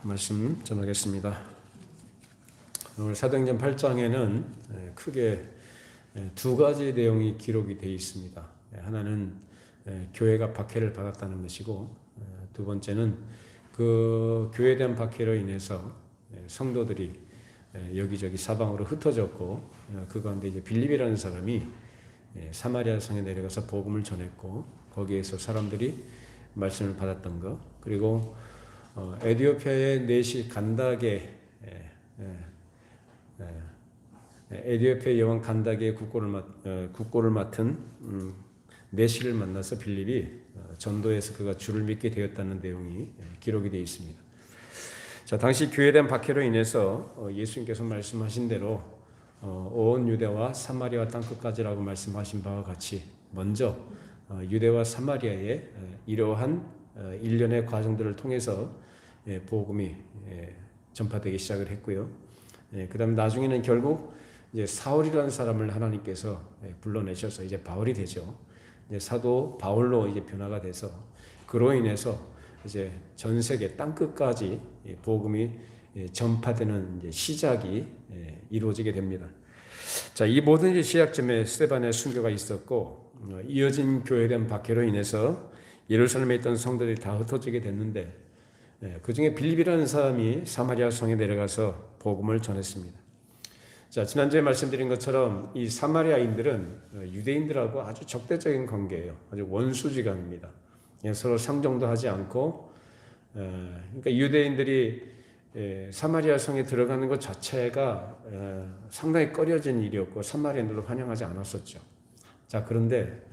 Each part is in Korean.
말씀 전하겠습니다. 오늘 사도행전 8장에는 크게 두 가지 내용이 기록이 되어 있습니다. 하나는 교회가 박해를 받았다는 것이고, 두 번째는 그 교회에 대한 박해로 인해서 성도들이 여기저기 사방으로 흩어졌고, 그 가운데 이제 빌립이라는 사람이 사마리아 성에 내려가서 복음을 전했고, 거기에서 사람들이 말씀을 받았던 것, 그리고 에디오피아의 내시 간다게, 에디오피아 여왕 간다게의 국고를 맡은 내시를 만나서 빌립이 전도해서 그가 주를 믿게 되었다는 내용이 기록이 되어 있습니다. 자, 당시 교회에 대한 박해로 인해서 예수님께서 말씀하신 대로 온 유대와 사마리아 땅끝까지라고 말씀하신 바와 같이 먼저 유대와 사마리아에 이러한 일련의 과정들을 통해서 복음이 전파되기 시작을 했고요. 그 다음에 나중에는 결국 이제 사울이라는 사람을 하나님께서 불러내셔서 이제 바울이 되죠. 이제 사도 바울로 이제 변화가 돼서 그로 인해서 이제 전 세계 땅 끝까지 복음이 전파되는 이제 시작이 이루어지게 됩니다. 자, 이 모든 이제 시작점에 스데반의 순교가 있었고, 이어진 교회에 대한 박해로 인해서 예루살렘에 있던 성도들이 다 흩어지게 됐는데, 그 중에 빌립이라는 사람이 사마리아 성에 내려가서 복음을 전했습니다. 자, 지난주에 말씀드린 것처럼 이 사마리아인들은 유대인들하고 아주 적대적인 관계예요. 아주 원수지간입니다. 서로 상종도 하지 않고, 그러니까 유대인들이 사마리아 성에 들어가는 것 자체가 상당히 꺼려진 일이었고, 사마리아인들도 환영하지 않았었죠. 자, 그런데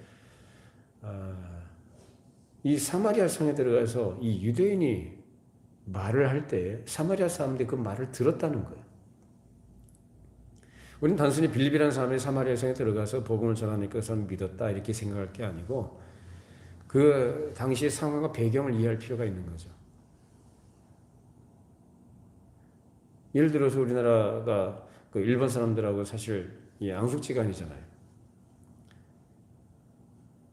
이 사마리아 성에 들어가서 이 유대인이 말을 할 때 사마리아 사람들이 그 말을 들었다는 거예요. 우리는 단순히 빌립이라는 사람이 사마리아 성에 들어가서 복음을 전하니까 그 사람을 믿었다 이렇게 생각할 게 아니고, 그 당시의 상황과 배경을 이해할 필요가 있는 거죠. 예를 들어서 우리나라가 그 일본 사람들하고 사실 앙숙지간이잖아요.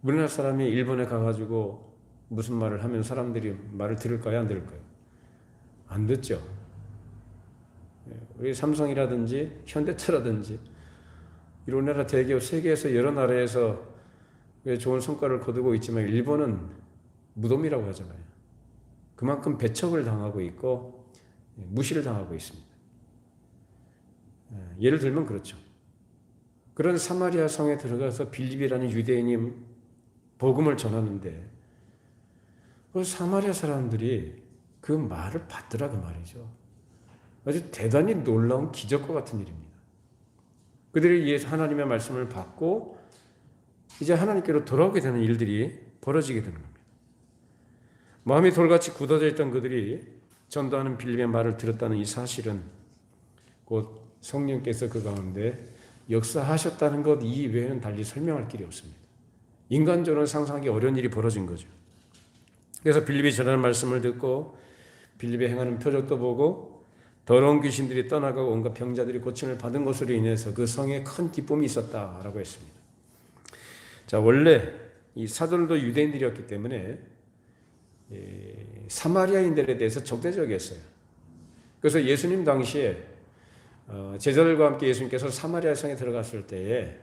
우리나라 사람이 일본에 가가지고 무슨 말을 하면 사람들이 말을 들을까요? 안 들을까요? 안 듣죠. 우리 삼성이라든지 현대차라든지 우리나라 대기업 세계에서 여러 나라에서 좋은 성과를 거두고 있지만 일본은 무덤이라고 하잖아요. 그만큼 배척을 당하고 있고 무시를 당하고 있습니다. 예를 들면 그렇죠. 그런 사마리아 성에 들어가서 빌립이라는 유대인이 복음을 전하는데 그 사마리아 사람들이 그 말을 받더라 그 말이죠. 아주 대단히 놀라운 기적과 같은 일입니다. 그들이 하나님의 말씀을 받고 이제 하나님께로 돌아오게 되는 일들이 벌어지게 되는 겁니다. 마음이 돌같이 굳어져 있던 그들이 전도하는 빌립의 말을 들었다는 이 사실은 곧 성령께서 그 가운데 역사하셨다는 것 이외에는 달리 설명할 길이 없습니다. 인간적으로 상상하기 어려운 일이 벌어진 거죠. 그래서 빌립이 전하는 말씀을 듣고 빌립이 행하는 표적도 보고 더러운 귀신들이 떠나가고 온갖 병자들이 고침을 받은 것으로 인해서 그 성에 큰 기쁨이 있었다라고 했습니다. 자, 원래 이 사도들도 유대인들이었기 때문에 사마리아인들에 대해서 적대적이었어요. 그래서 예수님 당시에 제자들과 함께 예수님께서 사마리아 성에 들어갔을 때에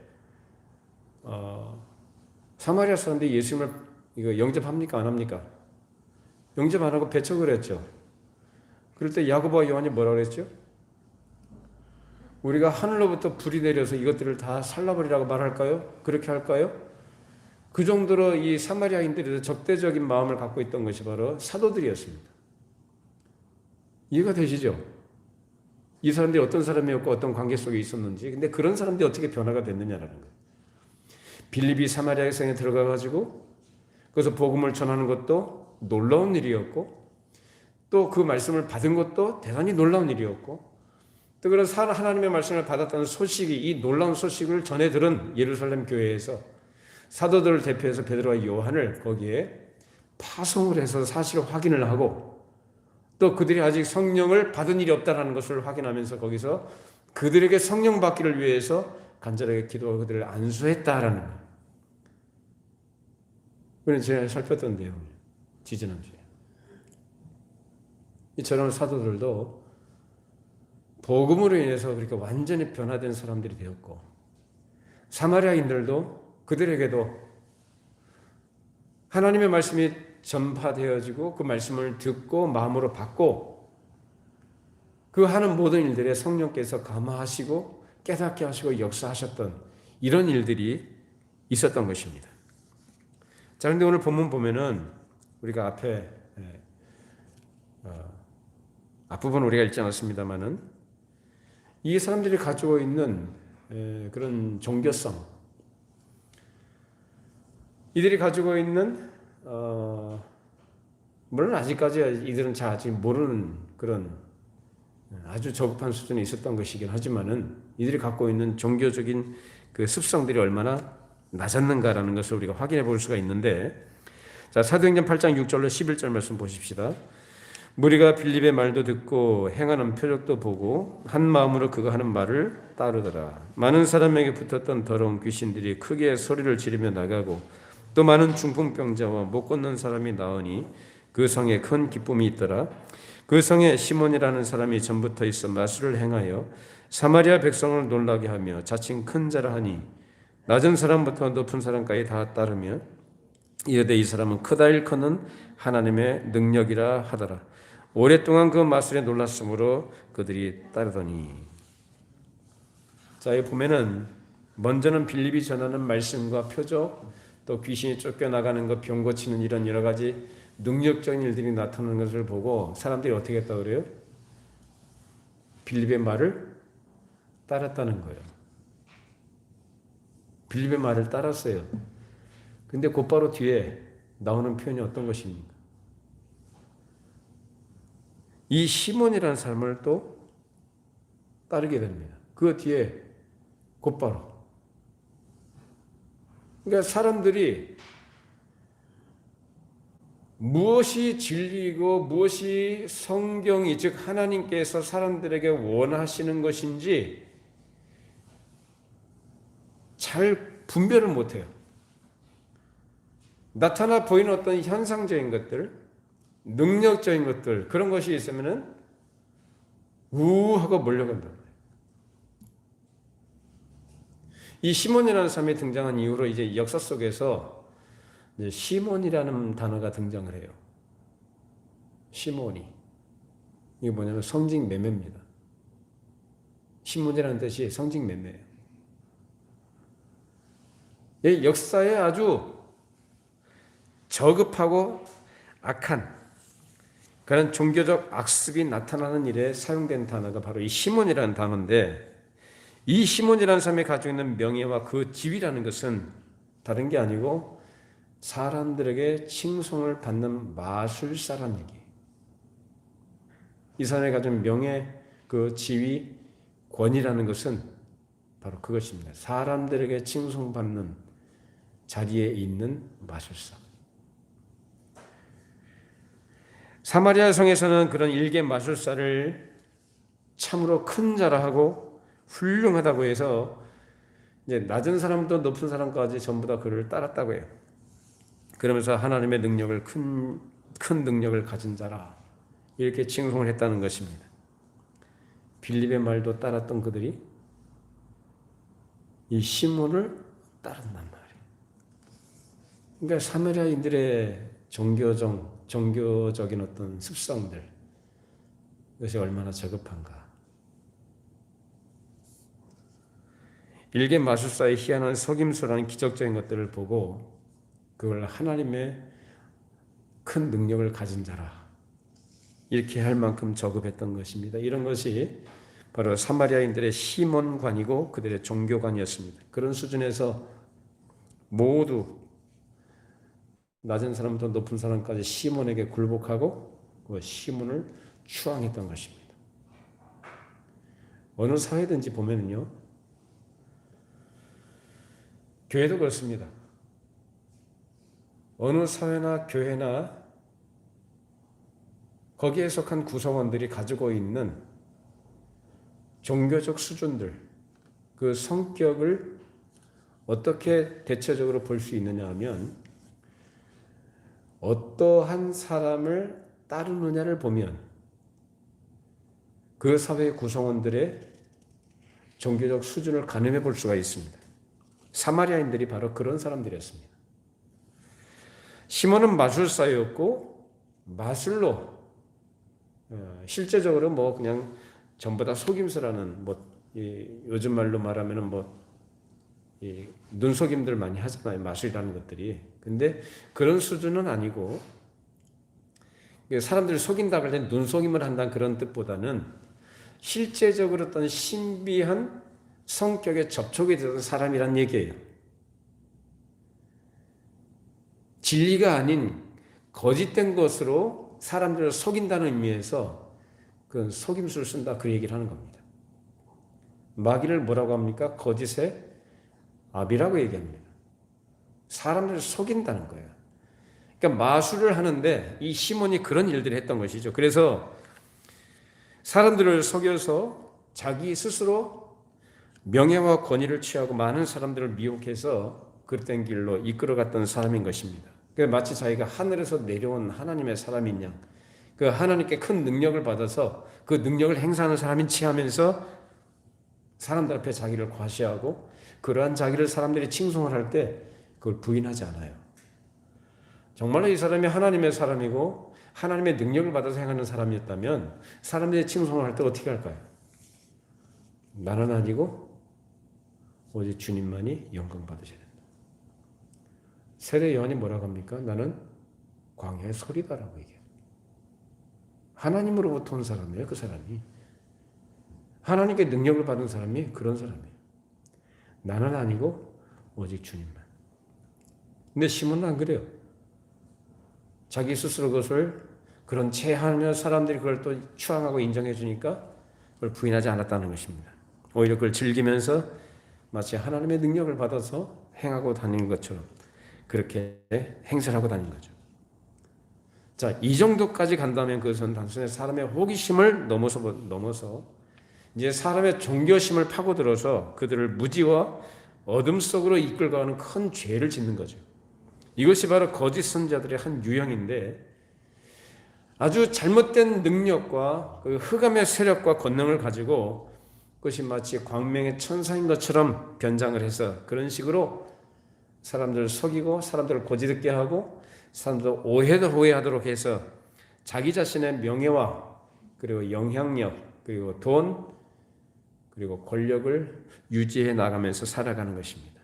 사마리아 사람들이 예수님을 이거 영접합니까? 안 합니까? 영접 안 하고 배척을 했죠. 그럴 때 야고보와 요한이 뭐라고 그랬죠? 우리가 하늘로부터 불이 내려서 이것들을 다 살라버리라고 말할까요? 그렇게 할까요? 그 정도로 이 사마리아인들이 적대적인 마음을 갖고 있던 것이 바로 사도들이었습니다. 이해가 되시죠? 이 사람들이 어떤 사람이었고 어떤 관계 속에 있었는지, 근데 그런 사람들이 어떻게 변화가 됐느냐라는 거예요. 빌립이 사마리아 성에 들어가가지고 그래서 복음을 전하는 것도 놀라운 일이었고, 또 그 말씀을 받은 것도 대단히 놀라운 일이었고, 또 그런 하나님의 말씀을 받았다는 소식이, 이 놀라운 소식을 전해 들은 예루살렘 교회에서 사도들을 대표해서 베드로와 요한을 거기에 파송을 해서 사실을 확인을 하고, 또 그들이 아직 성령을 받은 일이 없다는 것을 확인하면서 거기서 그들에게 성령 받기를 위해서 간절하게 기도하고 그들을 안수했다라는 거예요. 그건 제가 살폈던 내용이에요. 지지난주에. 이처럼 사도들도 복음으로 인해서 그렇게 완전히 변화된 사람들이 되었고, 사마리아인들도 그들에게도 하나님의 말씀이 전파되어지고 그 말씀을 듣고 마음으로 받고 그 하는 모든 일들에 성령께서 감화하시고 깨닫게 하시고 역사하셨던 이런 일들이 있었던 것입니다. 자, 그런데 오늘 본문 보면은 우리가 앞부분 우리가 읽지 않았습니다만은 이 사람들이 가지고 있는 그런 종교성, 이들이 가지고 있는 물론 아직까지 이들은 잘 아직 모르는 그런 아주 저급한 수준에 있었던 것이긴 하지만은 이들이 갖고 있는 종교적인 그 습성들이 얼마나 낮았는가라는 것을 우리가 확인해 볼 수가 있는데, 자, 사도행전 8장 6절로 11절 말씀 보십시다. 무리가 빌립의 말도 듣고 행하는 표적도 보고 한 마음으로 그가 하는 말을 따르더라. 많은 사람에게 붙었던 더러운 귀신들이 크게 소리를 지르며 나가고 또 많은 중풍병자와 못 걷는 사람이 나으니 그 성에 큰 기쁨이 있더라. 그 성에 시몬이라는 사람이 전부터 있어 마술을 행하여 사마리아 백성을 놀라게 하며 자칭 큰 자라 하니 낮은 사람부터 높은 사람까지 다 따르며 이르되 이 사람은 크다 일컫는 하나님의 능력이라 하더라. 오랫동안 그 마술에 놀랐으므로 그들이 따르더니. 자, 여기 보면은 먼저는 빌립이 전하는 말씀과 표적, 또 귀신이 쫓겨나가는 것, 병 고치는 이런 여러 가지 능력적인 일들이 나타나는 것을 보고 사람들이 어떻게 했다고 그래요? 빌립의 말을 따랐다는 거예요. 빌립의 말을 따랐어요. 근데 곧바로 뒤에 나오는 표현이 어떤 것입니까? 이 시몬이라는 사람을 또 따르게 됩니다. 그 뒤에 곧바로. 그러니까 사람들이 무엇이 진리이고 무엇이 성경이, 즉 하나님께서 사람들에게 원하시는 것인지 잘 분별을 못해요. 나타나 보이는 어떤 현상적인 것들, 능력적인 것들, 그런 것이 있으면은 우하고 몰려간다. 이 시몬이라는 사람이 등장한 이후로 이제 역사 속에서 이제 시몬이라는 단어가 등장을 해요. 시몬이. 이게 뭐냐면 성직 매매입니다. 시몬이라는 뜻이 성직 매매예요. 이 역사에 아주 저급하고 악한 그런 종교적 악습이 나타나는 일에 사용된 단어가 바로 이 시몬이라는 단어인데, 이 시몬이라는 사람이 가지고 있는 명예와 그 지위라는 것은 다른 게 아니고 사람들에게 칭송을 받는 마술사라는 얘기예요. 이 사람이 가진 명예, 그 지위, 권위라는 것은 바로 그것입니다. 사람들에게 칭송받는 자리에 있는 마술사. 사마리아 성에서는 그런 일개 마술사를 참으로 큰 자라 하고 훌륭하다고 해서 이제 낮은 사람도 높은 사람까지 전부 다 그를 따랐다고 해요. 그러면서 하나님의 능력을 큰 능력을 가진 자라 이렇게 칭송을 했다는 것입니다. 빌립의 말도 따랐던 그들이 이 시몬을 따른단 말이에요. 그러니까 사마리아인들의 종교적인 어떤 습성들, 이것이 얼마나 저급한가. 일개 마술사의 희한한 속임수라는 기적적인 것들을 보고 그걸 하나님의 큰 능력을 가진 자라 이렇게 할 만큼 저급했던 것입니다. 이런 것이 바로 사마리아인들의 시몬관이고 그들의 종교관이었습니다. 그런 수준에서 모두 낮은 사람부터 높은 사람까지 시몬에게 굴복하고 그 시몬을 추앙했던 것입니다. 어느 사회든지 보면은요, 교회도 그렇습니다. 어느 사회나 교회나 거기에 속한 구성원들이 가지고 있는 종교적 수준들, 그 성격을 어떻게 대체적으로 볼 수 있느냐 하면 어떠한 사람을 따르느냐를 보면 그 사회 구성원들의 종교적 수준을 가늠해 볼 수가 있습니다. 사마리아인들이 바로 그런 사람들이었습니다. 시몬은 마술사였고 마술로 실제적으로 뭐 그냥 전부 다 속임수라는 요즘 말로 말하면은 눈속임들 많이 하잖아요. 마술이라는 것들이. 근데 그런 수준은 아니고 사람들을 속인다 할 때 눈속임을 한다는 그런 뜻보다는 실제적으로 어떤 신비한 성격에 접촉이 되던 사람이란 얘기예요. 진리가 아닌 거짓된 것으로 사람들을 속인다는 의미에서 그 속임수를 쓴다 그 얘기를 하는 겁니다. 마귀를 뭐라고 합니까? 거짓의 아비라고 얘기합니다. 사람들을 속인다는 거예요. 그러니까 마술을 하는데 이 시몬이 그런 일들을 했던 것이죠. 그래서 사람들을 속여서 자기 스스로 명예와 권위를 취하고 많은 사람들을 미혹해서 그릇된 길로 이끌어갔던 사람인 것입니다. 마치 자기가 하늘에서 내려온 하나님의 사람인 양, 그 하나님께 큰 능력을 받아서 그 능력을 행사하는 사람인 체하면서 사람들 앞에 자기를 과시하고 그러한 자기를 사람들이 칭송을 할 때 그걸 부인하지 않아요. 정말로 이 사람이 하나님의 사람이고 하나님의 능력을 받아서 행하는 사람이었다면 사람들이 칭송을 할 때 어떻게 할까요? 나는 아니고 오직 주님만이 영광 받으셔야 된다. 세례 요한이 뭐라고 합니까? 나는 광야의 소리다라고 얘기해요. 하나님으로부터 온 사람이에요. 그 사람이. 하나님께 능력을 받은 사람이 그런 사람이에요. 나는 아니고 오직 주님만. 근데 시몬은 안 그래요. 자기 스스로 그것을 그런 체하며 사람들이 그걸 또 추앙하고 인정해 주니까 그걸 부인하지 않았다는 것입니다. 오히려 그걸 즐기면서 마치 하나님의 능력을 받아서 행하고 다니는 것처럼 그렇게 행세하고 다니는 거죠. 자, 이 정도까지 간다면 그것은 단순히 사람의 호기심을 넘어서 이제 사람의 종교심을 파고들어서 그들을 무지와 어둠 속으로 이끌어가는 큰 죄를 짓는 거죠. 이것이 바로 거짓 선자들의 한 유형인데 아주 잘못된 능력과 그 흑암의 세력과 권능을 가지고 그것이 마치 광명의 천사인 것처럼 변장을 해서 그런 식으로 사람들을 속이고 사람들을 고지듣게 하고 사람들 오해하도록 해서 자기 자신의 명예와 그리고 영향력 그리고 돈 그리고 권력을 유지해 나가면서 살아가는 것입니다.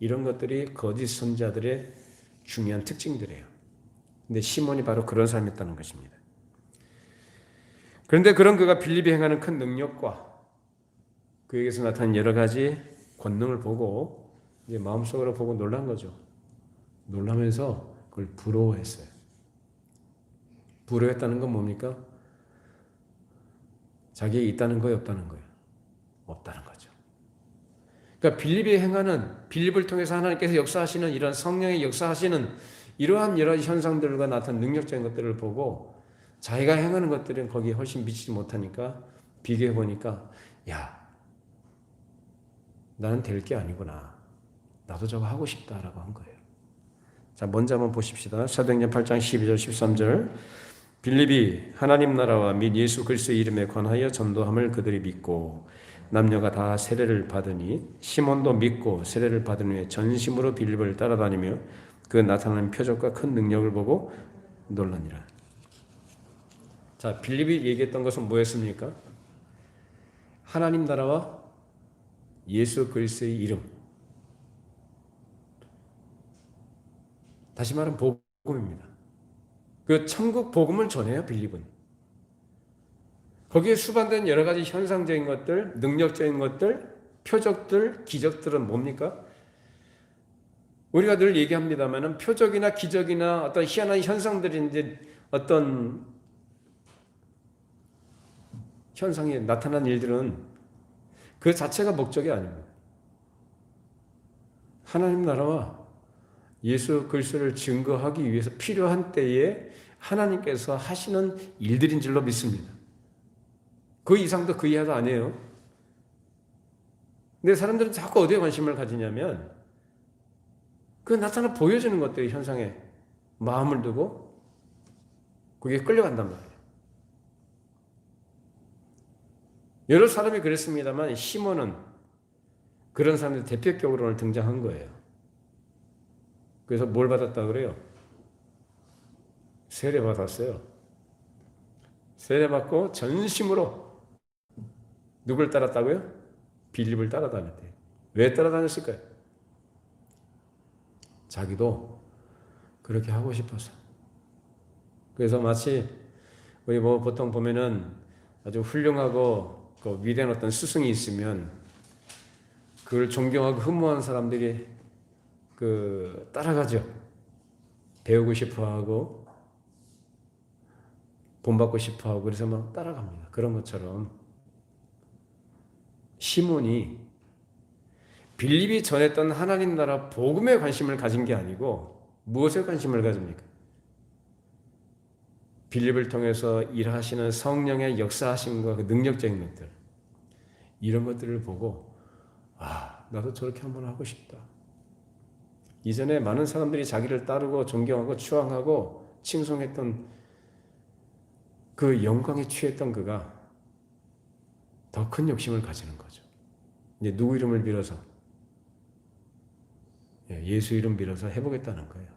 이런 것들이 거짓 선자들의 중요한 특징들이에요. 근데 시몬이 바로 그런 사람이었다는 것입니다. 그런데 그런 그가 빌립이 행하는 큰 능력과 그에게서 나타난 여러 가지 권능을 보고 이제 마음속으로 보고 놀란 거죠. 놀라면서 그걸 부러워했어요. 부러워했다는 건 뭡니까? 자기에 있다는 거예요, 없다는 거예요? 없다는 거죠. 그러니까 빌립이 행하는 빌립을 통해서 하나님께서 역사하시는 이런 성령의 역사하시는 이러한 여러 현상들과 나타난 능력적인 것들을 보고 자기가 행하는 것들은 거기에 훨씬 미치지 못하니까 비교해 보니까 야, 나는 될 게 아니구나. 나도 저거 하고 싶다라고 한 거예요. 자, 먼저 한번 보십시다. 사도행전 8장 12절 13절 빌립이 하나님 나라와 및 예수 그리스도의 이름에 관하여 전도함을 그들이 믿고 남녀가 다 세례를 받으니 시몬도 믿고 세례를 받은 후에 전심으로 빌립을 따라다니며 그 나타나는 표적과 큰 능력을 보고 놀라니라. 자, 빌립이 얘기했던 것은 뭐였습니까? 하나님 나라와 예수 그리스도의 이름. 다시 말하면 복음입니다. 그 천국 복음을 전해요, 빌립은. 거기에 수반된 여러 가지 현상적인 것들, 능력적인 것들, 표적들, 기적들은 뭡니까? 우리가 늘 얘기합니다만 표적이나 기적이나 어떤 희한한 현상들이 이제 어떤 현상이 나타난 일들은 그 자체가 목적이 아닙니다. 하나님 나라와 예수 그리스도를 증거하기 위해서 필요한 때에 하나님께서 하시는 일들인 줄로 믿습니다. 그 이상도 그 이하도 아니에요. 근데 사람들은 자꾸 어디에 관심을 가지냐면 그 나타나 보여주는 것들이 현상에 마음을 두고 그게 끌려간단 말이에요. 여러 사람이 그랬습니다만 시몬은 그런 사람들 대표격으로 오늘 등장한 거예요. 그래서 뭘 받았다 그래요? 세례 받았어요. 세례 받고 전심으로 누굴 따랐다고요? 빌립을 따라다녔대요. 왜 따라다녔을까요? 자기도 그렇게 하고 싶어서. 그래서 마치 우리 뭐 보통 보면은 아주 훌륭하고 그 위대한 어떤 스승이 있으면 그걸 존경하고 흠모하는 사람들이 그 따라가죠. 배우고 싶어하고 본받고 싶어하고 그래서 막 따라갑니다. 그런 것처럼 시몬이 빌립이 전했던 하나님 나라 복음에 관심을 가진 게 아니고 무엇에 관심을 가집니까? 빌립을 통해서 일하시는 성령의 역사하심과 그 능력적인 것들, 이런 것들을 보고 나도 저렇게 한번 하고 싶다. 이전에 많은 사람들이 자기를 따르고 존경하고 추앙하고 칭송했던 그 영광에 취했던 그가 더 큰 욕심을 가지는 거죠. 이제 누구 이름을 빌어서? 예수 이름 빌어서 해보겠다는 거예요.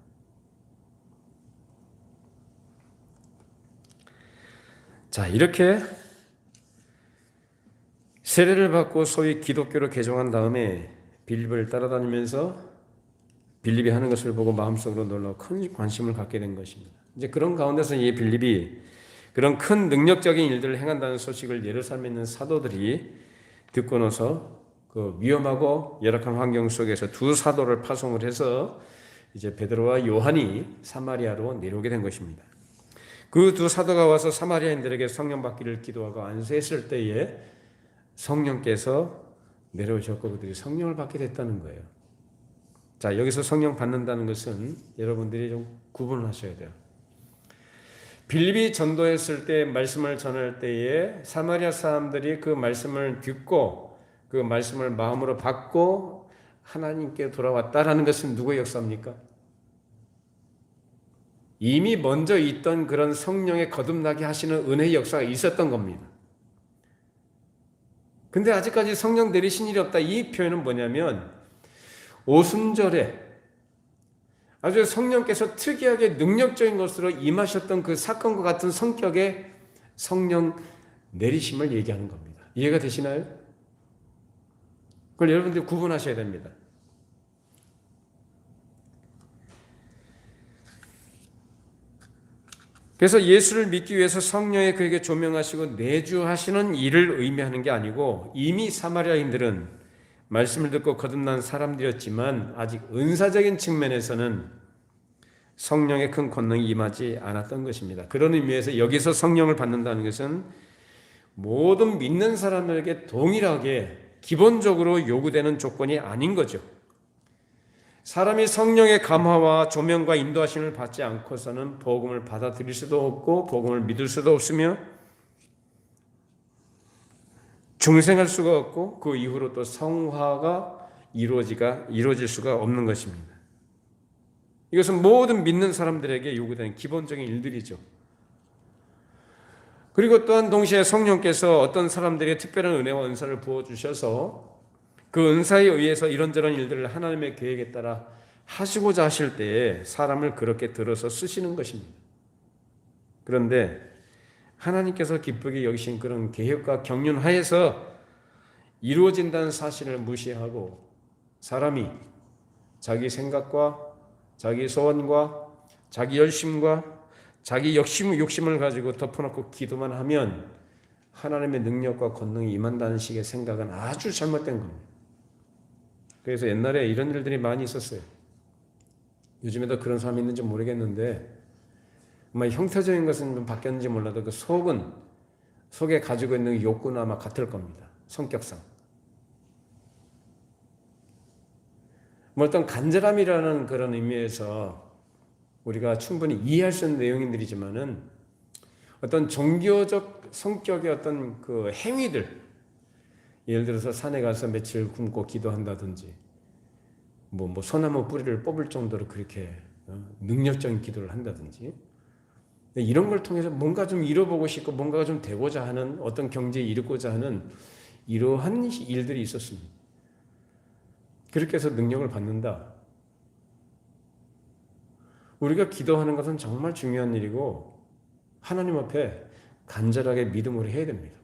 자, 이렇게 세례를 받고 소위 기독교로 개종한 다음에 빌립을 따라다니면서 빌립이 하는 것을 보고 마음속으로 놀라 큰 관심을 갖게 된 것입니다. 이제 그런 가운데서 이 빌립이 그런 큰 능력적인 일들을 행한다는 소식을 예루살렘에 있는 사도들이 듣고 나서 그 위험하고 열악한 환경 속에서 두 사도를 파송을 해서 이제 베드로와 요한이 사마리아로 내려오게 된 것입니다. 그 두 사도가 와서 사마리아인들에게 성령 받기를 기도하고 안수했을 때에 성령께서 내려오셨고 그들이 성령을 받게 됐다는 거예요. 자, 여기서 성령 받는다는 것은 여러분들이 좀 구분을 하셔야 돼요. 빌립이 전도했을 때 말씀을 전할 때에 사마리아 사람들이 그 말씀을 듣고 그 말씀을 마음으로 받고 하나님께 돌아왔다라는 것은 누구의 역사입니까? 이미 먼저 있던 그런 성령의 거듭나게 하시는 은혜의 역사가 있었던 겁니다. 근데 아직까지 성령 내리신 일이 없다. 이 표현은 뭐냐면 오순절에 아주 성령께서 특이하게 능력적인 것으로 임하셨던 그 사건과 같은 성격의 성령 내리심을 얘기하는 겁니다. 이해가 되시나요? 그걸 여러분들이 구분하셔야 됩니다. 그래서 예수를 믿기 위해서 성령이 그에게 조명하시고 내주하시는 일을 의미하는 게 아니고 이미 사마리아인들은 말씀을 듣고 거듭난 사람들이었지만 아직 은사적인 측면에서는 성령의 큰 권능이 임하지 않았던 것입니다. 그런 의미에서 여기서 성령을 받는다는 것은 모든 믿는 사람들에게 동일하게 기본적으로 요구되는 조건이 아닌 거죠. 사람이 성령의 감화와 조명과 인도하심을 받지 않고서는 복음을 받아들일 수도 없고 복음을 믿을 수도 없으며 중생할 수가 없고 그 이후로 또 성화가 이루어질 수가 없는 것입니다. 이것은 모든 믿는 사람들에게 요구되는 기본적인 일들이죠. 그리고 또한 동시에 성령께서 어떤 사람들에게 특별한 은혜와 은사를 부어주셔서 그 은사에 의해서 이런저런 일들을 하나님의 계획에 따라 하시고자 하실 때에 사람을 그렇게 들어서 쓰시는 것입니다. 그런데 하나님께서 기쁘게 여기신 그런 계획과 경륜 하에서 이루어진다는 사실을 무시하고 사람이 자기 생각과 자기 소원과 자기 열심과 자기 욕심을 가지고 덮어놓고 기도만 하면 하나님의 능력과 권능이 임한다는 식의 생각은 아주 잘못된 겁니다. 그래서 옛날에 이런 일들이 많이 있었어요. 요즘에도 그런 사람이 있는지 모르겠는데 아마 형태적인 것은 좀 바뀌었는지 몰라도 그 속에 가지고 있는 욕구는 아마 같을 겁니다. 성격상. 뭐 어떤 간절함이라는 그런 의미에서 우리가 충분히 이해할 수 있는 내용들이지만은 어떤 종교적 성격의 어떤 그 행위들, 예를 들어서 산에 가서 며칠 굶고 기도한다든지 뭐 소나무 뿌리를 뽑을 정도로 그렇게 능력적인 기도를 한다든지 이런 걸 통해서 뭔가 좀 이뤄보고 싶고 뭔가 좀 되고자 하는 어떤 경제에 이르고자 하는 이러한 일들이 있었습니다. 그렇게 해서 능력을 받는다. 우리가 기도하는 것은 정말 중요한 일이고 하나님 앞에 간절하게 믿음으로 해야 됩니다.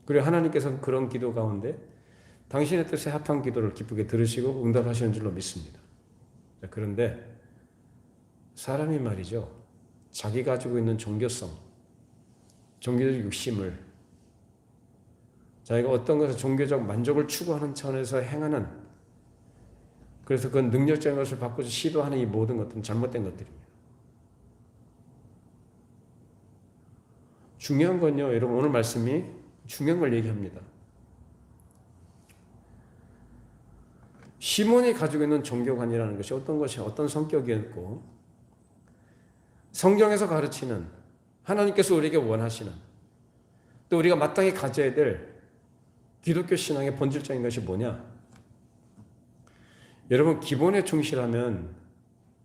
그리고 하나님께서는 그런 기도 가운데 당신의 뜻에 합한 기도를 기쁘게 들으시고 응답하시는 줄로 믿습니다. 그런데 사람이 말이죠. 자기 가지고 있는 종교성, 종교적 욕심을 자기가 어떤 것을 종교적 만족을 추구하는 차원에서 행하는, 그래서 그 능력적인 것을 바꾸지 시도하는 이 모든 것들은 잘못된 것들입니다. 중요한 건요, 여러분 오늘 말씀이 중요한 걸 얘기합니다. 시몬이 가지고 있는 종교관이라는 것이 어떤 성격이었고, 성경에서 가르치는 하나님께서 우리에게 원하시는, 또 우리가 마땅히 가져야 될 기독교 신앙의 본질적인 것이 뭐냐? 여러분, 기본에 충실하면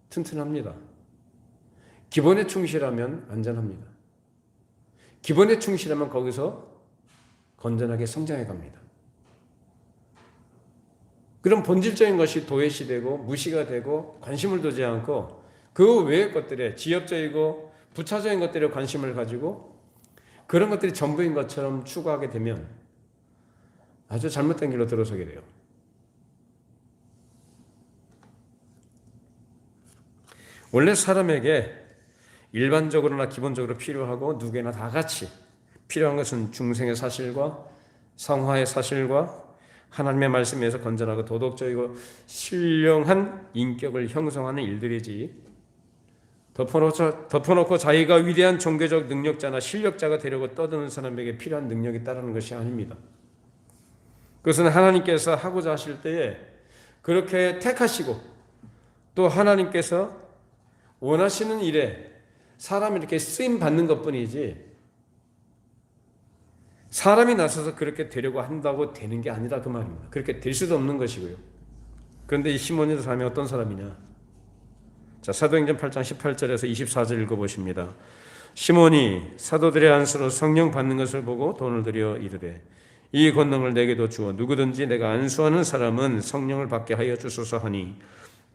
튼튼합니다. 기본에 충실하면 안전합니다. 기본에 충실하면 거기서 건전하게 성장해 갑니다. 그런 본질적인 것이 도외시되고 무시가 되고 관심을 두지 않고 그 외의 것들에 지엽적이고 부차적인 것들에 관심을 가지고 그런 것들이 전부인 것처럼 추구하게 되면 아주 잘못된 길로 들어서게 돼요. 원래 사람에게 일반적으로나 기본적으로 필요하고 누구에나 다 같이 필요한 것은 중생의 사실과 성화의 사실과 하나님의 말씀에서 건전하고 도덕적이고 신령한 인격을 형성하는 일들이지, 덮어놓고 자기가 위대한 종교적 능력자나 실력자가 되려고 떠드는 사람에게 필요한 능력이 따르는 것이 아닙니다. 그것은 하나님께서 하고자 하실 때에 그렇게 택하시고 또 하나님께서 원하시는 일에 사람이 이렇게 쓰임 받는 것뿐이지 사람이 나서서 그렇게 되려고 한다고 되는 게 아니다 그 말입니다. 그렇게 될 수도 없는 것이고요. 그런데 이 시몬이라는 사람이 어떤 사람이냐? 자, 사도행전 8장 18절에서 24절 읽어보십니다. 시몬이 사도들의 안수로 성령 받는 것을 보고 돈을 들여 이르되 이 권능을 내게도 주어 누구든지 내가 안수하는 사람은 성령을 받게 하여 주소서 하니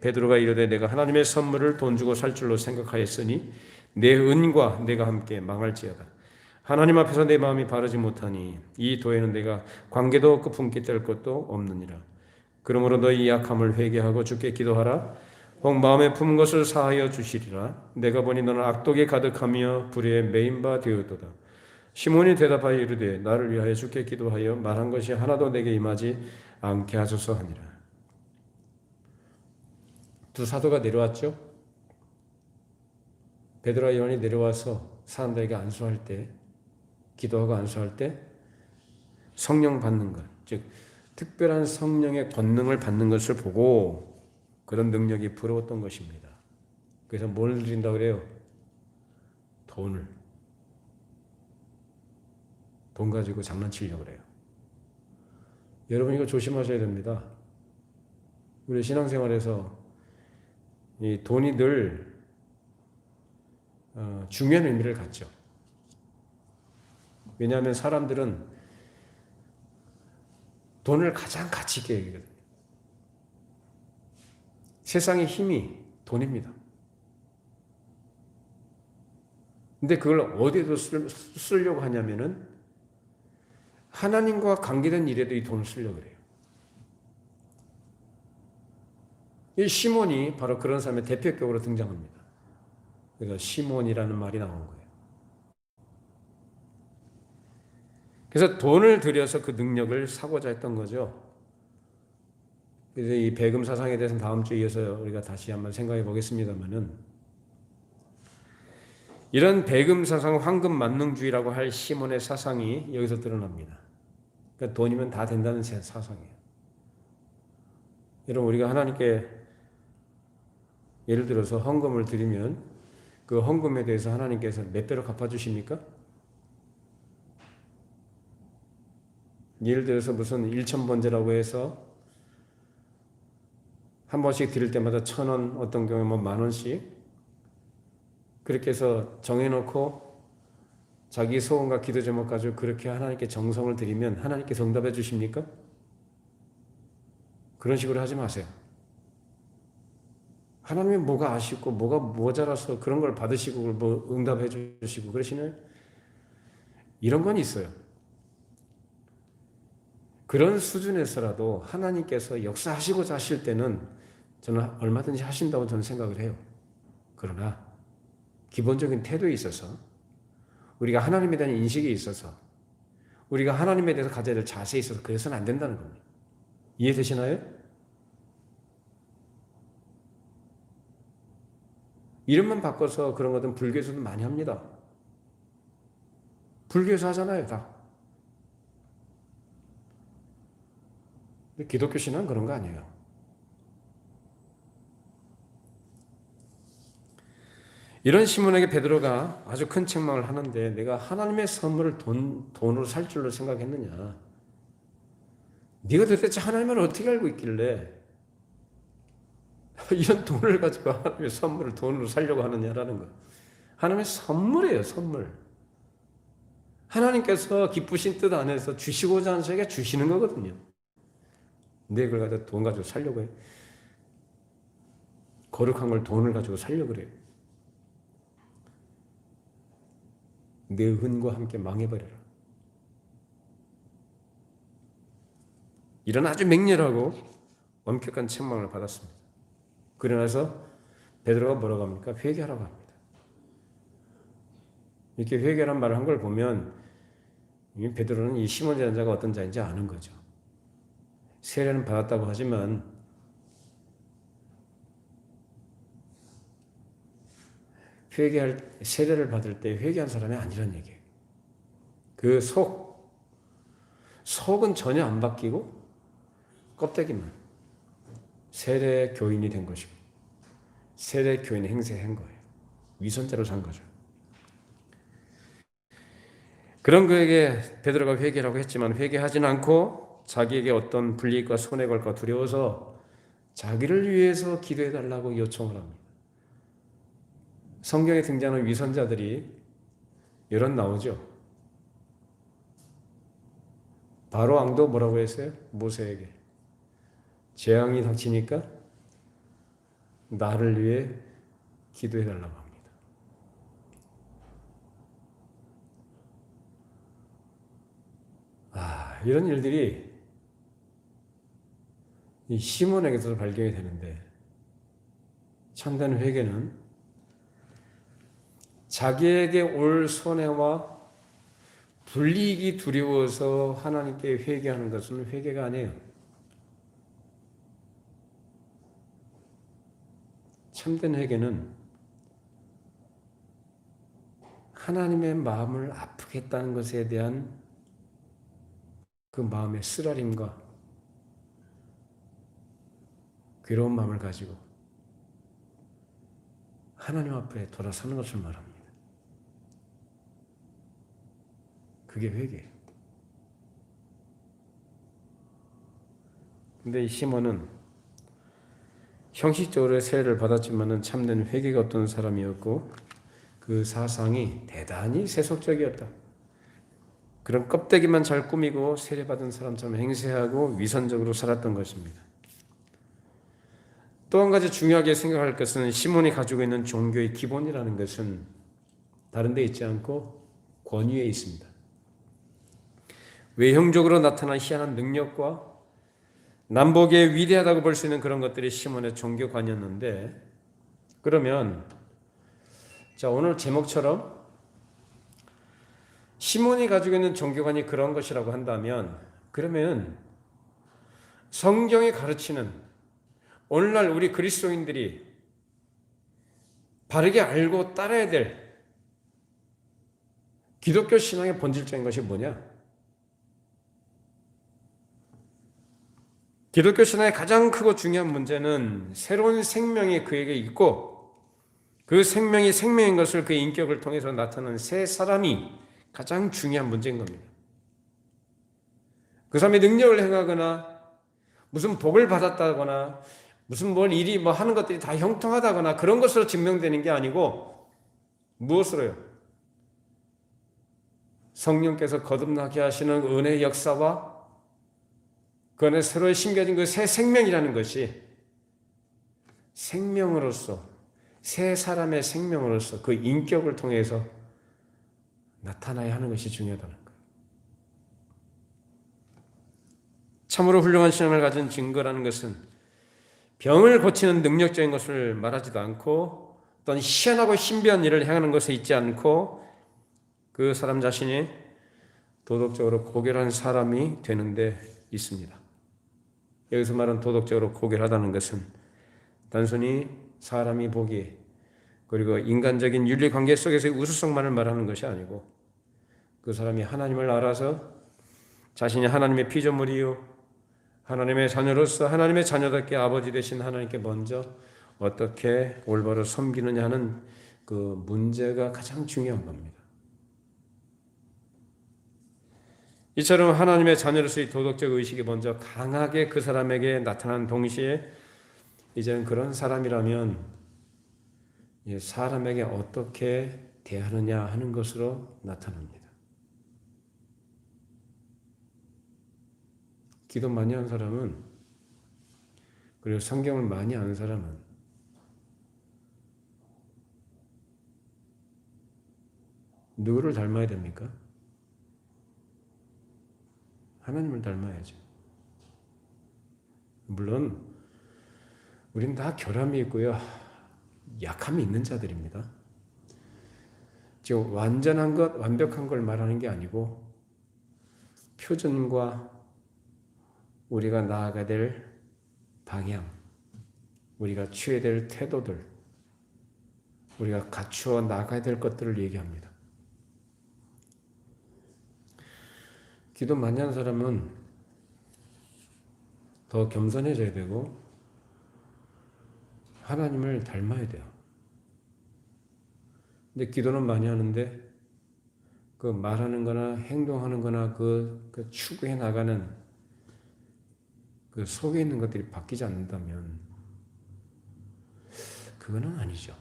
베드로가 이르되 내가 하나님의 선물을 돈 주고 살 줄로 생각하였으니 내 은과 내가 함께 망할지어다. 하나님 앞에서 내 마음이 바르지 못하니 이 도에는 내가 관계도 없고 품기 뗄 것도 없느니라. 그러므로 너희 약함을 회개하고 주께 기도하라. 혹 마음에 품은 것을 사하여 주시리라. 내가 보니 너는 악독에 가득하며 불의에 매인 바 되었도다. 시몬이 대답하여 이르되 나를 위하여 주께 기도하여 말한 것이 하나도 내게 임하지 않게 하소서 하니라. 두 사도가 내려왔죠. 베드로와 요한이 내려와서 사람들에게 안수할 때, 기도하고 안수할 때 성령 받는 것, 즉 특별한 성령의 권능을 받는 것을 보고 그런 능력이 부러웠던 것입니다. 그래서 뭘 드린다고 그래요? 돈 가지고 장난치려고 그래요. 여러분 이거 조심하셔야 됩니다. 우리 신앙생활에서 이 돈이 늘 중요한 의미를 갖죠. 왜냐하면 사람들은 돈을 가장 가치 있게 여기거든요. 세상의 힘이 돈입니다. 근데 그걸 어디에도 쓰려고 하냐면은 하나님과 관계된 일에도 이 돈을 쓰려고 그래요. 이 시몬이 바로 그런 사람의 대표격으로 등장합니다. 그래서 시몬이라는 말이 나온 거예요. 그래서 돈을 들여서 그 능력을 사고자 했던 거죠. 그래서 이 배금 사상에 대해서는 다음 주에 이어서 우리가 다시 한번 생각해 보겠습니다만은, 이런 배금 사상, 황금 만능주의라고 할 시몬의 사상이 여기서 드러납니다. 그러니까 돈이면 다 된다는 사상이에요. 여러분, 우리가 하나님께 예를 들어서 헌금을 드리면 그 헌금에 대해서 하나님께서 몇 배로 갚아주십니까? 예를 들어서 무슨 1,000번제라고 해서 한 번씩 드릴 때마다 1,000원, 어떤 경우에 뭐 10,000원씩, 그렇게 해서 정해놓고 자기 소원과 기도 제목 가지고 그렇게 하나님께 정성을 드리면 하나님께서 응답해 주십니까? 그런 식으로 하지 마세요. 하나님이 뭐가 아쉽고 뭐가 모자라서 그런 걸 받으시고 뭐 응답해 주시고 그러시나요? 이런 건 있어요. 그런 수준에서라도 하나님께서 역사하시고자 하실 때는 저는 얼마든지 하신다고 저는 생각을 해요. 그러나 기본적인 태도에 있어서 우리가 하나님에 대한 인식이 있어서 우리가 하나님에 대해서 가져야 될 자세에 있어서 그래서는 안 된다는 겁니다. 이해되시나요? 이름만 바꿔서 그런 것은 불교에서도 많이 합니다. 불교에서 하잖아요, 다. 근데 기독교 신앙은 그런 거 아니에요. 이런 시몬에게 베드로가 아주 큰 책망을 하는데 내가 하나님의 선물을 돈으로 살 줄로 생각했느냐? 네가 도대체 하나님을 어떻게 알고 있길래 이런 돈을 가지고 하나님의 선물을 돈으로 살려고 하느냐라는 거. 하나님의 선물이에요, 선물. 하나님께서 기쁘신 뜻 안에서 주시고자 하는 자에게 주시는 거거든요. 근데 그걸 가지고 돈 가지고 살려고 해. 거룩한 걸 돈을 가지고 살려고 그래요. 내 은과 함께 망해버려라. 이런 아주 맹렬하고 엄격한 책망을 받았습니다. 그러나서 베드로가 뭐라고 합니까? 회개하라고 합니다. 이렇게 회개란 말을 한 걸 보면 베드로는 이 시몬이라는 자가 어떤 자인지 아는 거죠. 세례는 받았다고 하지만 세례를 받을 때 회개한 사람이 아니란 얘기예요. 그 속은 전혀 안 바뀌고 껍데기만 세례 교인이 된 것이고 세례 교인 행세한 거예요. 위선자로 산 거죠. 그런 그에게 베드로가 회개라고 했지만 회개하진 않고 자기에게 어떤 불이익과 손해가 두려워서 자기를 위해서 기도해달라고 요청을 합니다. 성경에 등장하는 위선자들이 여러 나오죠. 바로 왕도 뭐라고 했어요? 모세에게 재앙이 닥치니까 나를 위해 기도해달라고 합니다. 이런 일들이 이 시몬에게서 발견이 되는데 참된 회개는 자기에게 올 손해와 불이익이 두려워서 하나님께 회개하는 것은 회개가 아니에요. 참된 회개는 하나님의 마음을 아프게 했다는 것에 대한 그 마음의 쓰라림과 괴로운 마음을 가지고 하나님 앞에 돌아서는 것을 말합니다. 그게 회개예요. 근데 이 시몬은 형식적으로 세례를 받았지만은 참된 회개가 없던 사람이었고 그 사상이 대단히 세속적이었다. 그런 껍데기만 잘 꾸미고 세례받은 사람처럼 행세하고 위선적으로 살았던 것입니다. 또 한 가지 중요하게 생각할 것은 시몬이 가지고 있는 종교의 기본이라는 것은 다른 데 있지 않고 권위에 있습니다. 외형적으로 나타난 희한한 능력과 남보기에 위대하다고 볼 수 있는 그런 것들이 시몬의 종교관이었는데 그러면 자 오늘 제목처럼 시몬이 가지고 있는 종교관이 그런 것이라고 한다면 그러면 성경이 가르치는 오늘날 우리 그리스도인들이 바르게 알고 따라야 될 기독교 신앙의 본질적인 것이 뭐냐? 기독교 신앙의 가장 크고 중요한 문제는 새로운 생명이 그에게 있고 그 생명이 생명인 것을 그의 인격을 통해서 나타나는 새 사람이 가장 중요한 문제인 겁니다. 그 사람이 능력을 행하거나 무슨 복을 받았다거나 무슨 뭘 일이 하는 것들이 다 형통하다거나 그런 것으로 증명되는 게 아니고 무엇으로요? 성령께서 거듭나게 하시는 은혜의 역사와 그 안에 서로에 심겨진 그 새 생명이라는 것이 생명으로서, 새 사람의 생명으로서 그 인격을 통해서 나타나야 하는 것이 중요하다는 거예요. 참으로 훌륭한 신앙을 가진 증거라는 것은 병을 고치는 능력적인 것을 말하지도 않고 어떤 희한하고 신비한 일을 행하는 것에 있지 않고 그 사람 자신이 도덕적으로 고결한 사람이 되는 데 있습니다. 여기서 말하는 도덕적으로 고결하다는 것은 단순히 사람이 보기에 그리고 인간적인 윤리관계 속에서의 우수성만을 말하는 것이 아니고 그 사람이 하나님을 알아서 자신이 하나님의 피조물이요 하나님의 자녀로서 하나님의 자녀답게 아버지 되신 하나님께 먼저 어떻게 올바로 섬기느냐 하는 그 문제가 가장 중요한 겁니다. 이처럼 하나님의 자녀로서의 도덕적 의식이 먼저 강하게 그 사람에게 나타난 동시에 이제는 그런 사람이라면 사람에게 어떻게 대하느냐 하는 것으로 나타납니다. 기도 많이 한 사람은 그리고 성경을 많이 아는 사람은 누구를 닮아야 됩니까? 하나님을 닮아야죠. 물론 우리는 다 결함이 있고요. 약함이 있는 자들입니다. 지금 완전한 것, 완벽한 걸 말하는 게 아니고 표준과 우리가 나아가야 될 방향, 우리가 취해야 될 태도들, 우리가 갖추어 나가야 될 것들을 얘기합니다. 기도 많이 하는 사람은 더 겸손해져야 되고 하나님을 닮아야 돼요. 근데 기도는 많이 하는데 그 말하는 거나 행동하는 거나 그 추구해 나가는 그 속에 있는 것들이 바뀌지 않는다면 그거는 아니죠.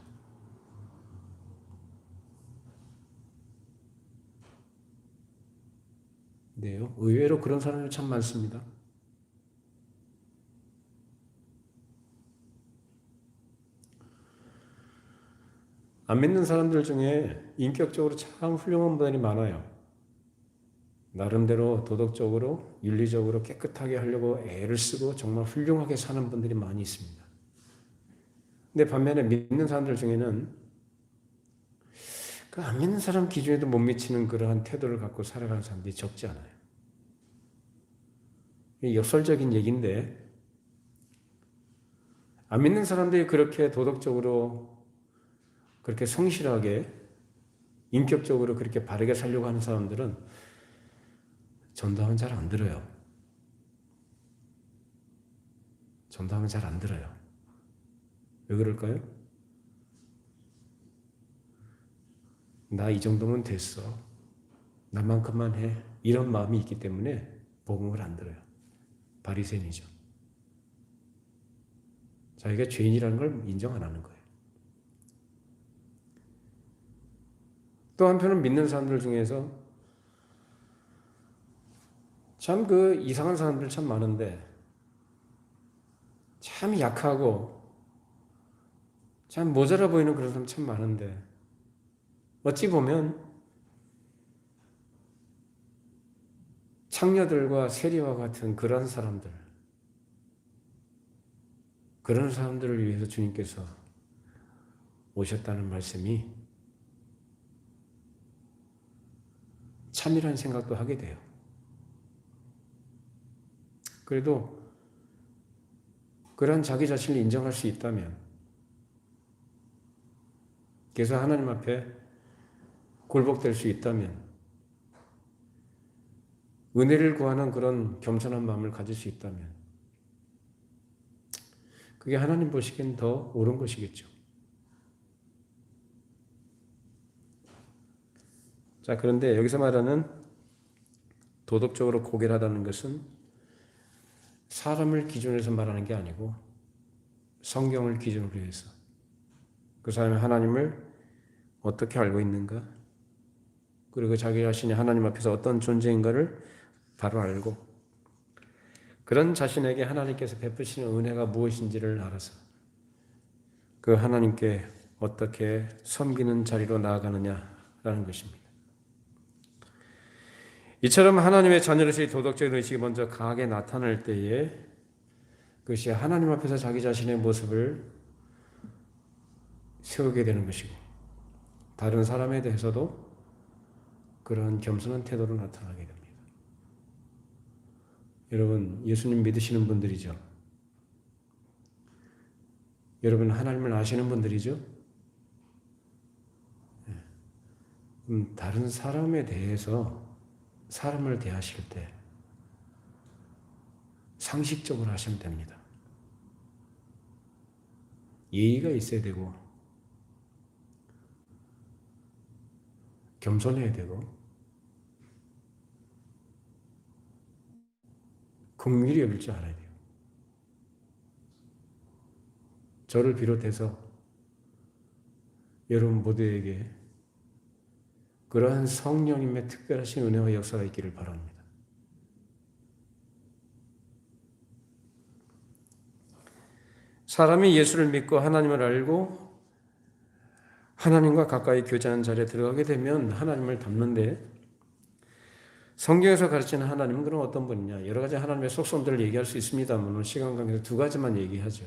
네요. 의외로 그런 사람이 참 많습니다. 안 믿는 사람들 중에 인격적으로 참 훌륭한 분들이 많아요. 나름대로 도덕적으로, 윤리적으로 깨끗하게 하려고 애를 쓰고 정말 훌륭하게 사는 분들이 많이 있습니다. 근데 반면에 믿는 사람들 중에는 그 안 믿는 사람 기준에도 못 미치는 그러한 태도를 갖고 살아가는 사람들이 적지 않아요. 역설적인 얘기인데 안 믿는 사람들이 그렇게 도덕적으로 그렇게 성실하게 인격적으로 그렇게 바르게 살려고 하는 사람들은 전도하면 잘 안 들어요. 전도하면 잘 안 들어요. 왜 그럴까요? 나 이 정도면 됐어. 나만큼만 해. 이런 마음이 있기 때문에 복음을 안 들어요. 바리새인이죠. 자기가 죄인이라는 걸 인정 안 하는 거예요. 또 한편은 믿는 사람들 중에서 참 그 이상한 사람들 참 많은데 참 약하고 참 모자라 보이는 그런 사람 참 많은데 어찌 보면 창녀들과 세리와 같은 그런 사람들, 그런 사람들을 위해서 주님께서 오셨다는 말씀이 참이라는 생각도 하게 돼요. 그래도 그런 자기 자신을 인정할 수 있다면, 그래서 하나님 앞에 굴복될 수 있다면, 은혜를 구하는 그런 겸손한 마음을 가질 수 있다면, 그게 하나님 보시기엔 더 옳은 것이겠죠. 자, 그런데 여기서 말하는 도덕적으로 고결하다는 것은 사람을 기준으로 해서 말하는 게 아니고 성경을 기준으로 해서 그 사람이 하나님을 어떻게 알고 있는가? 그리고 자기 자신이 하나님 앞에서 어떤 존재인가를 바로 알고 그런 자신에게 하나님께서 베푸시는 은혜가 무엇인지를 알아서 그 하나님께 어떻게 섬기는 자리로 나아가느냐라는 것입니다. 이처럼 하나님의 자녀로서의 도덕적인 의식이 먼저 강하게 나타날 때에 그것이 하나님 앞에서 자기 자신의 모습을 세우게 되는 것이고 다른 사람에 대해서도 그런 겸손한 태도로 나타나게 됩니다. 여러분, 예수님 믿으시는 분들이죠. 여러분, 하나님을 아시는 분들이죠. 다른 사람에 대해서 사람을 대하실 때 상식적으로 하시면 됩니다. 예의가 있어야 되고 겸손해야 되고 긍휼히 여길 줄 알아야 돼요. 저를 비롯해서 여러분 모두에게 그러한 성령님의 특별하신 은혜와 역사가 있기를 바랍니다. 사람이 예수를 믿고 하나님을 알고 하나님과 가까이 교제하는 자리에 들어가게 되면 하나님을 닮는데 성경에서 가르치는 하나님은 그럼 어떤 분이냐? 여러 가지 하나님의 속성들을 얘기할 수 있습니다만 오늘 시간 관계에서 두 가지만 얘기하죠.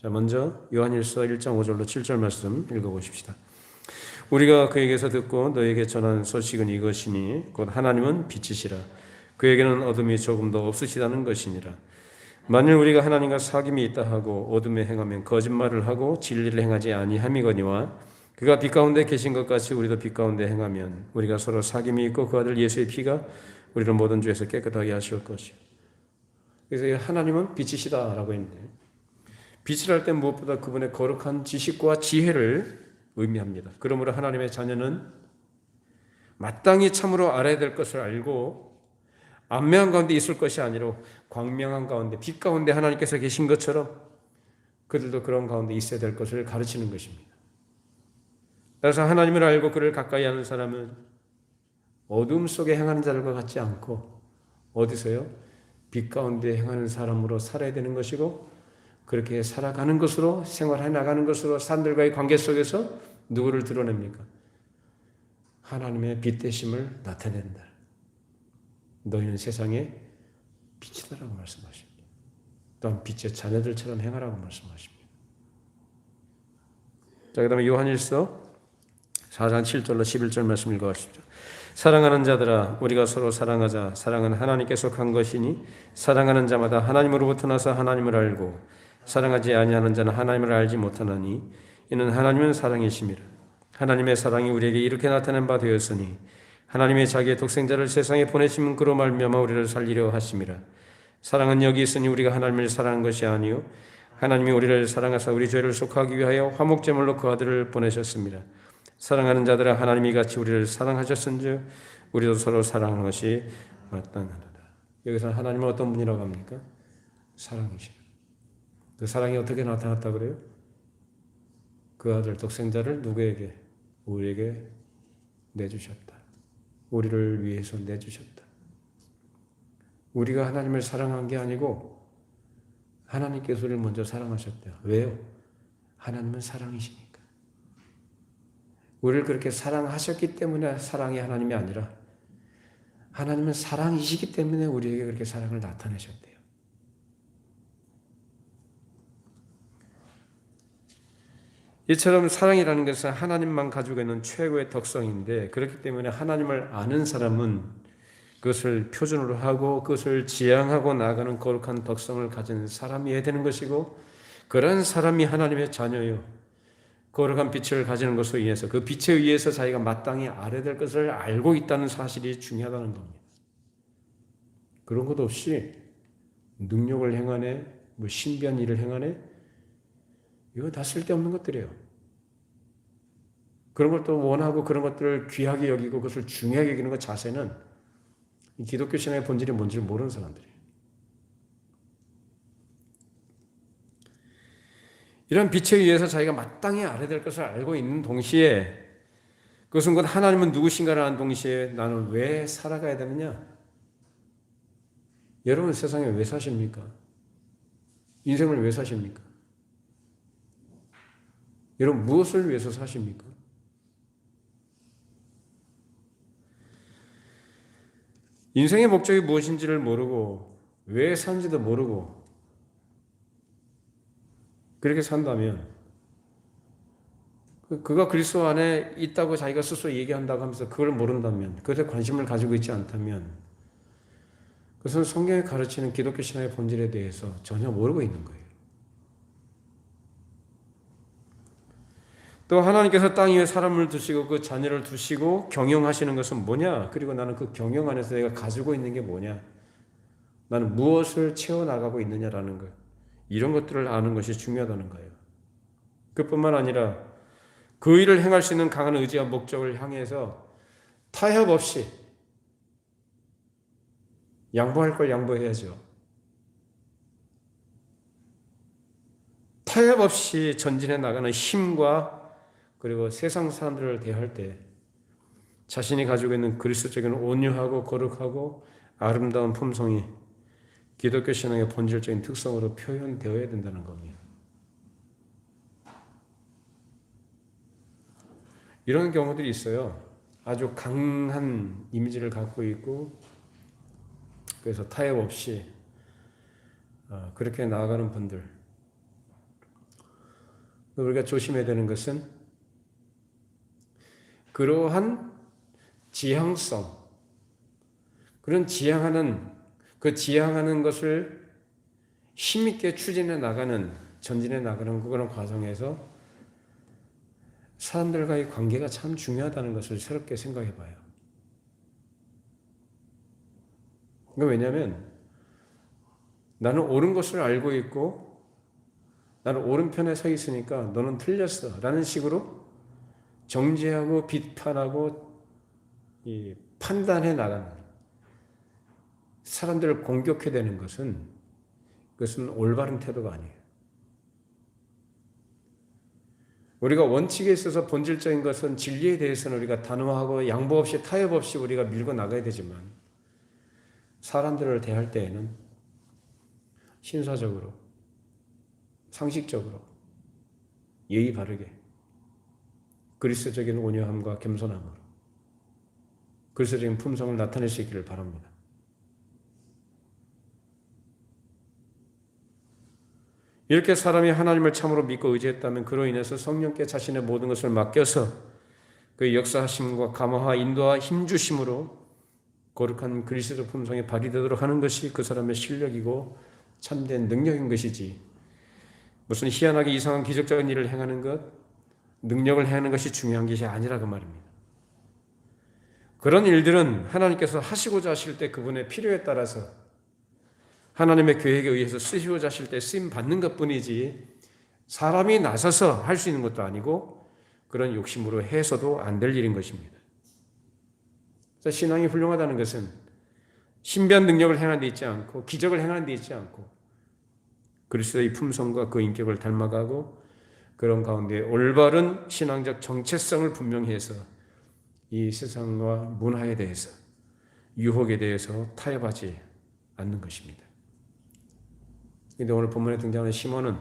자, 먼저 요한일서 1장 5절로 7절 말씀 읽어보십시다. 우리가 그에게서 듣고 너에게 전한 소식은 이것이니 곧 하나님은 빛이시라. 그에게는 어둠이 조금도 없으시다는 것이니라. 만일 우리가 하나님과 사귐이 있다 하고 어둠에 행하면 거짓말을 하고 진리를 행하지 아니함이거니와 그가 빛 가운데 계신 것 같이 우리도 빛 가운데 행하면 우리가 서로 사귐이 있고 그 아들 예수의 피가 우리를 모든 죄에서 깨끗하게 하실 것이요. 그래서 하나님은 빛이시다라고 했는데 빛을 할 때 무엇보다 그분의 거룩한 지식과 지혜를 의미합니다. 그러므로 하나님의 자녀는 마땅히 참으로 알아야 될 것을 알고 암매한 가운데 있을 것이 아니라 광명한 가운데 빛 가운데 하나님께서 계신 것처럼 그들도 그런 가운데 있어야 될 것을 가르치는 것입니다. 따라서 하나님을 알고 그를 가까이 하는 사람은 어둠 속에 행하는 자들과 같지 않고 어디서요? 빛 가운데 행하는 사람으로 살아야 되는 것이고 그렇게 살아가는 것으로 생활해 나가는 것으로 사람들과의 관계 속에서 누구를 드러냅니까? 하나님의 빛 되심을 나타낸다. 너희는 세상의 빛이다라고 말씀하십니다. 또한 빛의 자녀들처럼 행하라고 말씀하십니다. 자, 그 다음에 요한일서 4장 7절로 11절 말씀 읽어보십시오. 사랑하는 자들아 우리가 서로 사랑하자. 사랑은 하나님께 속한 것이니 사랑하는 자마다 하나님으로부터 나서 하나님을 알고 사랑하지 아니하는 자는 하나님을 알지 못하나니 이는 하나님은 사랑이심이라. 하나님의 사랑이 우리에게 이렇게 나타낸 바 되었으니 하나님의 자기의 독생자를 세상에 보내심은 그로 말미암아 우리를 살리려 하심이라. 사랑은 여기 있으니 우리가 하나님을 사랑한 것이 아니요 하나님이 우리를 사랑하사 우리 죄를 속하기 위하여 화목제물로 그 아들을 보내셨습니다. 사랑하는 자들아 하나님이 같이 우리를 사랑하셨은즉 우리도 서로 사랑하는 것이 마땅하도다. 여기서 하나님은 어떤 분이라고 합니까? 사랑이십니다. 그 사랑이 어떻게 나타났다 그래요? 그 아들 독생자를 누구에게? 우리에게 내주셨다. 우리를 위해서 내주셨다. 우리가 하나님을 사랑한 게 아니고 하나님께서 우리를 먼저 사랑하셨대요. 왜요? 하나님은 사랑이시니까. 우리를 그렇게 사랑하셨기 때문에 사랑이 하나님이 아니라 하나님은 사랑이시기 때문에 우리에게 그렇게 사랑을 나타내셨대요. 이처럼 사랑이라는 것은 하나님만 가지고 있는 최고의 덕성인데 그렇기 때문에 하나님을 아는 사람은 그것을 표준으로 하고 그것을 지향하고 나아가는 거룩한 덕성을 가진 사람이어야 되는 것이고 그런 사람이 하나님의 자녀요. 거룩한 빛을 가지는 것으로 인해서 그 빛에 의해서 자기가 마땅히 알아야 될 것을 알고 있다는 사실이 중요하다는 겁니다. 그런 것 없이 능력을 행하네, 신비한 일을 행하네, 이거 다 쓸데없는 것들이에요. 그런 것도 원하고 그런 것들을 귀하게 여기고 그것을 중요하게 여기는 것 자세는 기독교 신앙의 본질이 뭔지를 모르는 사람들이에요. 이런 빛에 의해서 자기가 마땅히 알아야 될 것을 알고 있는 동시에 그것은 곧 하나님은 누구신가라는 동시에 나는 왜 살아가야 되느냐? 여러분 세상에 왜 사십니까? 인생을 왜 사십니까? 여러분 무엇을 위해서 사십니까? 인생의 목적이 무엇인지를 모르고 왜 사는지도 모르고 그렇게 산다면 그가 그리스도 안에 있다고 자기가 스스로 얘기한다고 하면서 그걸 모른다면 그것에 관심을 가지고 있지 않다면 그것은 성경에 가르치는 기독교 신앙의 본질에 대해서 전혀 모르고 있는 거예요. 또 하나님께서 땅 위에 사람을 두시고 그 자녀를 두시고 경영하시는 것은 뭐냐? 그리고 나는 그 경영 안에서 내가 가지고 있는 게 뭐냐? 나는 무엇을 채워나가고 있느냐라는 것. 이런 것들을 아는 것이 중요하다는 거예요. 그뿐만 아니라 그 일을 행할 수 있는 강한 의지와 목적을 향해서 타협 없이 양보할 걸 양보해야죠. 타협 없이 전진해 나가는 힘과 그리고 세상 사람들을 대할 때 자신이 가지고 있는 그리스도적인 온유하고 거룩하고 아름다운 품성이 기독교 신앙의 본질적인 특성으로 표현되어야 된다는 겁니다. 이런 경우들이 있어요. 아주 강한 이미지를 갖고 있고 그래서 타협 없이 그렇게 나아가는 분들. 우리가 조심해야 되는 것은 그러한 지향성, 그런 지향하는 것을 힘있게 추진해 나가는, 전진해 나가는 그런 과정에서 사람들과의 관계가 참 중요하다는 것을 새롭게 생각해 봐요. 왜냐하면 나는 옳은 것을 알고 있고 나는 옳은 편에 서 있으니까 너는 틀렸어 라는 식으로 정죄하고 비판하고 판단해 나가는 사람들을 공격해야 되는 그것은 올바른 태도가 아니에요. 우리가 원칙에 있어서 본질적인 것은 진리에 대해서는 우리가 단호하고 양보 없이 타협 없이 우리가 밀고 나가야 되지만 사람들을 대할 때에는 신사적으로 상식적으로 예의 바르게 그리스도적인 온유함과 겸손함으로 그리스도적인 품성을 나타낼 수 있기를 바랍니다. 이렇게 사람이 하나님을 참으로 믿고 의지했다면 그로 인해서 성령께 자신의 모든 것을 맡겨서 그 역사하심과 감화와 인도와 힘주심으로 거룩한 그리스도 품성이 발휘되도록 하는 것이 그 사람의 실력이고 참된 능력인 것이지 무슨 희한하게 이상한 기적적인 일을 행하는 것 능력을 행하는 것이 중요한 것이 아니라고 말입니다. 그런 일들은 하나님께서 하시고자 하실 때 그분의 필요에 따라서 하나님의 계획에 의해서 쓰시고자 하실 때 쓰임 받는 것뿐이지 사람이 나서서 할 수 있는 것도 아니고 그런 욕심으로 해서도 안 될 일인 것입니다. 그래서 신앙이 훌륭하다는 것은 신비한 능력을 행하는 데 있지 않고 기적을 행하는 데 있지 않고 그리스도의 품성과 그 인격을 닮아가고 그런 가운데 올바른 신앙적 정체성을 분명히 해서 이 세상과 문화에 대해서 유혹에 대해서 타협하지 않는 것입니다. 그런데 오늘 본문에 등장하는 시몬은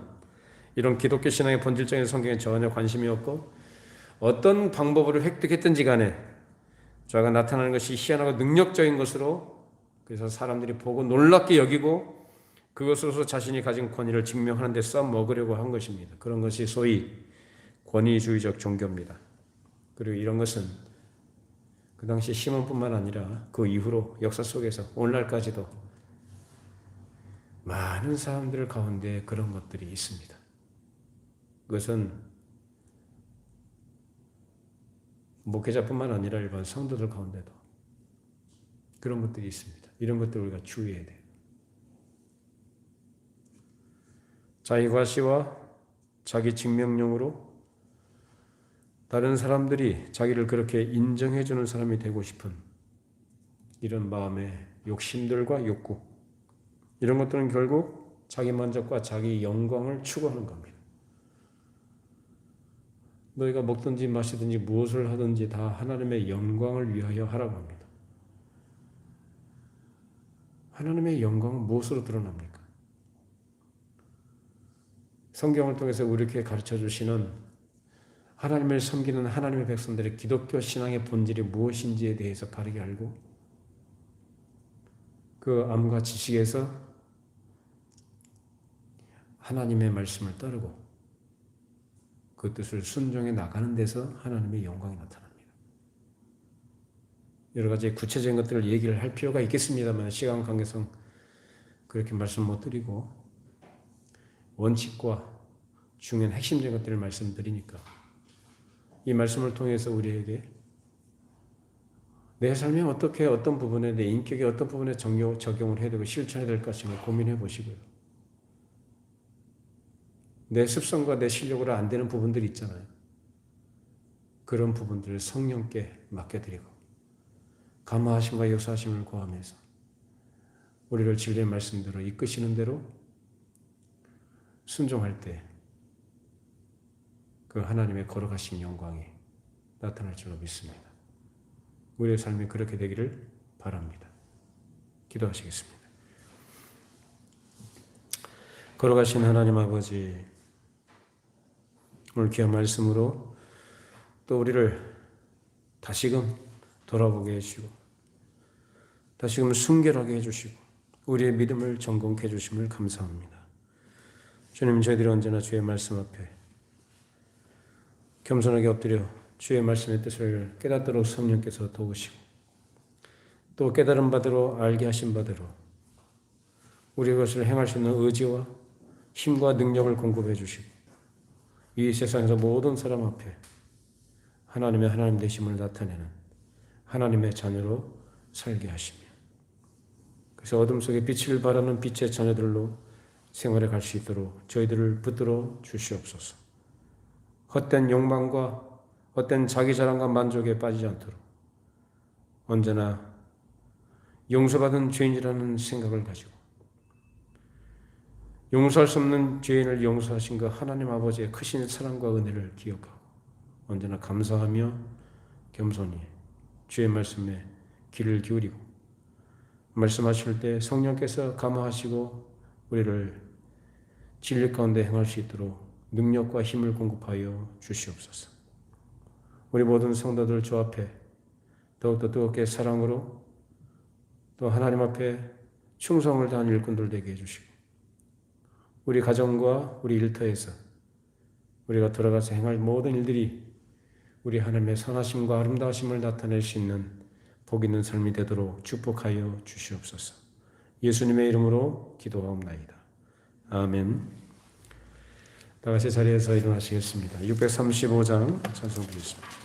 이런 기독교 신앙의 본질적인 성경에 전혀 관심이 없고 어떤 방법으로 획득했든지 간에 저가 나타나는 것이 희한하고 능력적인 것으로 그래서 사람들이 보고 놀랍게 여기고 그것으로서 자신이 가진 권위를 증명하는 데 써먹으려고 한 것입니다. 그런 것이 소위 권위주의적 종교입니다. 그리고 이런 것은 그 당시 시몬뿐만 아니라 그 이후로 역사 속에서 오늘날까지도 많은 사람들 가운데 그런 것들이 있습니다. 그것은 목회자뿐만 아니라 일반 성도들 가운데도 그런 것들이 있습니다. 이런 것들을 우리가 주의해야 돼요. 자기 과시와 자기 증명용으로 다른 사람들이 자기를 그렇게 인정해주는 사람이 되고 싶은 이런 마음의 욕심들과 욕구 이런 것들은 결국 자기 만족과 자기 영광을 추구하는 겁니다. 너희가 먹든지 마시든지 무엇을 하든지 다 하나님의 영광을 위하여 하라고 합니다. 하나님의 영광은 무엇으로 드러납니까? 성경을 통해서 우리에게 가르쳐 주시는 하나님을 섬기는 하나님의 백성들의 기독교 신앙의 본질이 무엇인지에 대해서 바르게 알고 그 암과 지식에서 하나님의 말씀을 따르고 그 뜻을 순종해 나가는 데서 하나님의 영광이 나타납니다. 여러 가지 구체적인 것들을 얘기를 할 필요가 있겠습니다만 시간 관계상 그렇게 말씀 못 드리고 원칙과 중요한 핵심적인 것들을 말씀드리니까 이 말씀을 통해서 우리에게 내 삶에 어떻게 어떤 부분에 내 인격의 어떤 부분에 적용을 해야 되고 실천해야 될 것인가 고민해 보시고요. 내 습성과 내 실력으로 안 되는 부분들이 있잖아요. 그런 부분들을 성령께 맡겨드리고 감화하심과 역사하심을 구하면서 우리를 진리의 말씀대로 이끄시는 대로 순종할 때 그 하나님의 거룩하신 영광이 나타날 줄로 믿습니다. 우리의 삶이 그렇게 되기를 바랍니다. 기도하시겠습니다. 거룩하신 하나님 아버지, 오늘 귀한 말씀으로 또 우리를 다시금 돌아보게 해주시고 다시금 순결하게 해주시고 우리의 믿음을 정건케 해주심을 감사합니다. 주님, 저희들이 언제나 주의 말씀 앞에 겸손하게 엎드려 주의 말씀의 뜻을 깨닫도록 성령께서 도우시고 또 깨달은 바대로 알게 하신 바대로 우리 것을 행할 수 있는 의지와 힘과 능력을 공급해 주시고 이 세상에서 모든 사람 앞에 하나님의 하나님 되심을 나타내는 하나님의 자녀로 살게 하시며 그래서 어둠 속에 빛을 발하는 빛의 자녀들로 생활해 갈 수 있도록 저희들을 붙들어 주시옵소서. 헛된 욕망과 헛된 자기 자랑과 만족에 빠지지 않도록 언제나 용서받은 죄인이라는 생각을 가지고 용서할 수 없는 죄인을 용서하신 그 하나님 아버지의 크신 사랑과 은혜를 기억하고 언제나 감사하며 겸손히 주의 말씀에 귀를 기울이고 말씀하실 때 성령께서 감화하시고 우리를 진리 가운데 행할 수 있도록 능력과 힘을 공급하여 주시옵소서. 우리 모든 성도들 주 앞에 더욱더 뜨겁게 사랑으로 또 하나님 앞에 충성을 다한 일꾼들 되게 해주시고 우리 가정과 우리 일터에서 우리가 돌아가서 행할 모든 일들이 우리 하나님의 선하심과 아름다우심을 나타낼 수 있는 복 있는 삶이 되도록 축복하여 주시옵소서. 예수님의 이름으로 기도하옵나이다. 아멘. 다 같이 자리에서 일어나시겠습니다. 635장 찬송 드리겠습니다.